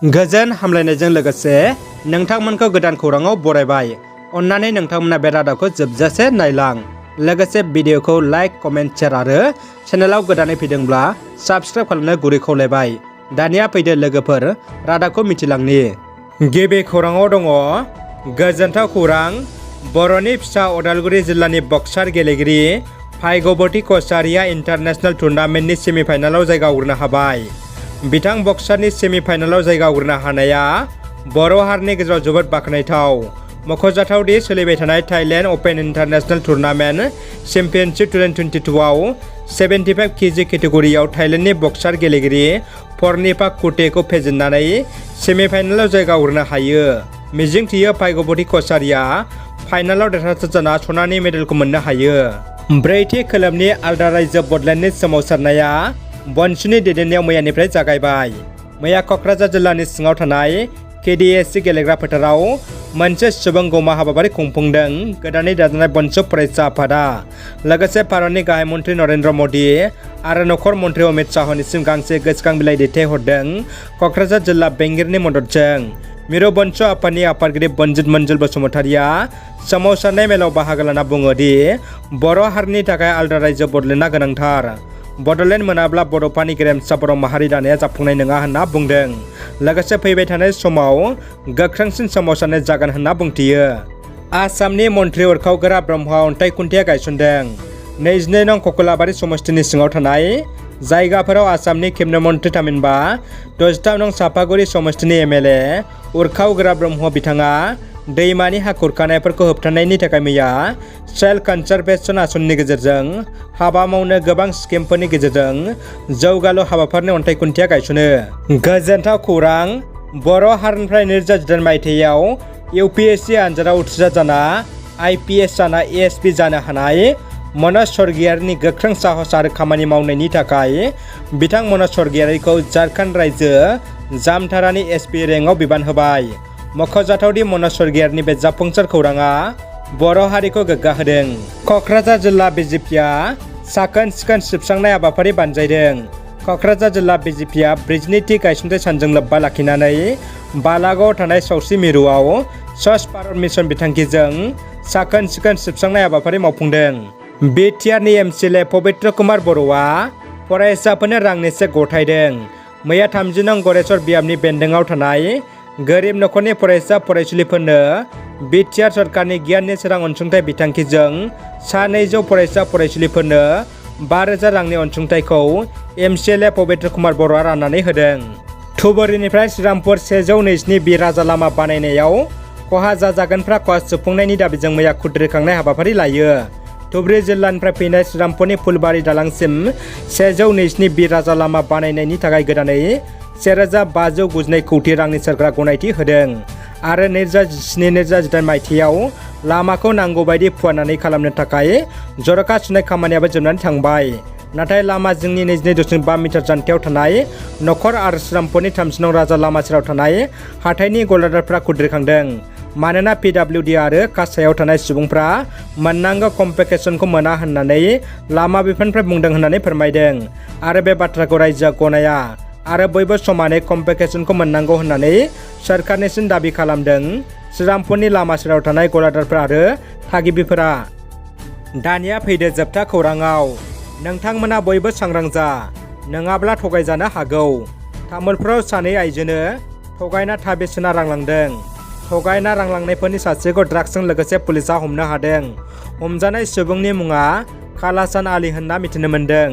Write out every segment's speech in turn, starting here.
गोजोन हामलायनायजों लोगोसे नोंथांमोनखौ गोदान खौराङाव बरायबाय। अन्नानै नोंथांमोना बे रादाबखौ जोबजासे नायलां। लोगोसे भिडिअखौ लाइक, कमेन्ट, शेयार आरो चेनेलाव गोदानै फैदोंब्ला साबस्क्राइब खालामनो गुरै खावलायबाय। दानिया फैदो लोगोफोर रादाबखौ मिथिलांनि। गिबि खौराङाव दङ गोजोनथाव खौरां। बर'नि फिसा उदालगुरि जिल्लानि बक्सार गेलेगिरि भार्गबती कछारीया इन्टारनेशनेल टुर्नामेन्टनि सेमिफाइनालाव जायगा आवग्रिनो हाबाय। बिथां बक्सारनि सेमिफाइनालाव जायगा आवग्रिनो हानाया बर' हारिनि गेजेराव जोबोद बाख्नायथाव। मख'जाथाव दि सोलिबाय थानाय थाइलेण्ड अपेन इन्टारनेशनेल टुर्नामेन्ट चेम्पियनशिप 2022 आव 75 केजि केटेगरियाव थाइलेण्डनि बक्सार गेलेगिरि पर्निपा कुटेखौ फेजेननानै सेमिफाइनालाव जायगा आवग्रिनो हायो। मिजिंथियो भार्गबती कछारीया फाइनालाव देरहासार जाना सनानि मेडेलखौ मोननो हायो। ब्रैथि खोलोबनि आलदा रायजो बडलेण्डनि सोमावसारनाया बनसुनि दैदेननायाव मैयानिफ्राय जागायबाय। मैया क'क्राझार जिल्लानि सिङाव थानाय केडिएसि गेलेग्रा फोथाराव मोनसे सुबुं गौमा हाबाफारि खुंफुंदों गोदानै दाजानाय बनसु फरायसा आफादा। लोगोसे भारतनि गाहाय मन्त्रि नरेन्द्र मदि आरो नखर मन्त्रि अमित शाहनिसिम गांसे गोसोखां बिलाइ दैथायहरदों क'क्राझार जिल्ला बेंगिरिनि मददजों। मिरु बनसु आफादनि आफादगिरि बनजित मन्जुल बसुमतारीया सोमावसारनाय मेलाव बाहागो लाना बुङो दि बर' हारिनि थाखाय आलदा रायजो बडलेण्डआ गोनांथार। बडलेण्ड मोनाब्ला बड'फानि गेरेमसा बर' माहारि दानाया जाफुंनाय नङा होनना बुंदों। लोगोसे फैबाय थानाय समाव गोख्रोंसिन सोमावसारनाय जागोन होनना बुंथियो। आसामनि मन्त्रि उरखावगोरा ब्रह्मआ अन्थाइ खुन्थिया गायसनदों। 22 नं ककलाबारि समष्टिनि सिङाव थानाय जायगाफोराव आसामनि केबिनेट मन्त्रि थामहिनबा 63 नं चापागुरि समष्टिनि एमएलए उरखावगोरा ब्रह्म बिथाङा दैमानि हा खुरखानायफोरखौ होबथानायनि थाखाय मैया सयल कनजारभेशन आसनिनि गेजेरजों हाबा मावनो गोबां स्किमफोरनि गेजेरजों जौगालु हाबाफारिनि अन्थाइ खुन्थिया गायसनो। गोजोनथाव खौरां। बर' हारिनिफ्राय 2018 मायथाइयाव इउपिएससि आनजादाव उथ्रिसार जाना आइपिएस जाना एएसपि जानो हानाय मनज स्वर्गियारिनि गोख्रों साहस आरो खामानि मावनायनि थाखाय बिथां मनज स्वर्गियारिखौ झारखन्ड रायजो जामथारानि एसपि रेंकआव बिबान होबाय। मख'जाथावदि मनज स्वर्गियारिनि बे जाफुंसार खौराङा बर' हारिखौ गोग्गा होदों। क'क्राझार जिल्ला बिजेपिआ साखोन सिखोन सिबस्रांनाय हाबाफारि बानजायदों। क'क्राझार जिल्ला बिजेपिआ ब्रिजनि थि गायसनथाय सानजों लोब्बा लाखिनानै बालागावआव थानाय सावस्रि मिरुआव स्वच्छ भारत मिशन बिथांखिजों साखोन सिखोन सिबस्रांनाय हाबाफारि मावफुंदों। बिटिआरनि एमसिएलए पबित्र कुमार बर'आ फरायसाफोरनो रांनि चेक गथायदों। मैया 30 नं गरेस्वर बियाबनि बेन्दोंआव थानाय गोरिब नखरनि फरायसा फरायसुलिफोरनो बिटिआर सरकारनि गियाननि सोरां अनसुंथाइ बिथांखिजों 200 फरायसा फरायसुलिफोरनो 5000 रांनि अनसुंथाइखौ एमसिएलए पबित्र कुमार बर'आ राननानै होदों। धुबुरीनिफ्राय श्रीरामपुर 127 बि राजा लामा बानायनायाव खहा जाजागोनफ्रा खहा सुफुंनायनि दाबिजों मैया खुद्रिखांनाय हाबाफारि लायो। धुबुरी जिल्लानिफ्राय फैनाय श्रीरामपुरनि फुलबारि दालांसिम 127 बि राजा लामा बानायनायनि थाखाय गोदानै 1592 कौटि रांनि सोरखारा गनायथि होदों आरो 2017-2018 मायथाइयाव लामाखौ नांगौबायदि फुवारनानै खालामनो थाखाय जर'खा सुनाय खामानियाबो जोबनानै थांबाय। नाथाय लामा जिंनि 22.5 मिटार जानथायाव थानाय नखर आरो श्रीरामपुरनि 30 नं राजा लामा सेराव थानाय हाथाइनि गलादारफ्रा खुद्रिखांदों। मानोना पिडब्लिउडि आरो कासायाव थानाय सुबुंफ्रा मोननांगौ कम्पेन्सेसनखौ मोना होननानै लामा बिफाननिफ्राय बुंदों होननानै फोरमायदों आरो बे बाथ्राखौ रायजोआ गनाया आरो बयबो समानै कम्पेन्सेसनखौ मोननांगौ होननानै सोरखारनिसिम दाबि खालामदों श्रीरामपुरनि लामा सेराव थानाय गलादारफोर आरो थागिबिफोरा। दानिया फैदो जोबथा खौराङाव। नोंथांमोना बयबो सांग्रां जा, नङाब्ला थगायजानो हागौ। तामुलपुराव सानै आइजोनो थगायना बेसेना रांलांदों। थगायना रांलांनायफोरनि सासेखौ ड्राग्सजों लोगोसे पुलिसआ हमनो हादों। हमजानाय सुबुंनि मुङा कालासान आली होनना मिथिनो मोन्दों।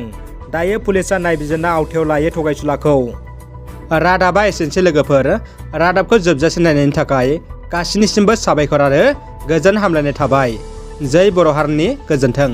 दायो पुलिसआ नायबिजिरना आवथायाव लायो थगायसुलाखौ। रादाबा एसेनोसै लोगोफोर। रादाबखौ जोबजासे नायनायनि थाखाय गासिनिसिमबो साबायखर आरो गोजोन हामलायनाय थाबाय। जै बर' हारिनि गोजोन्थों।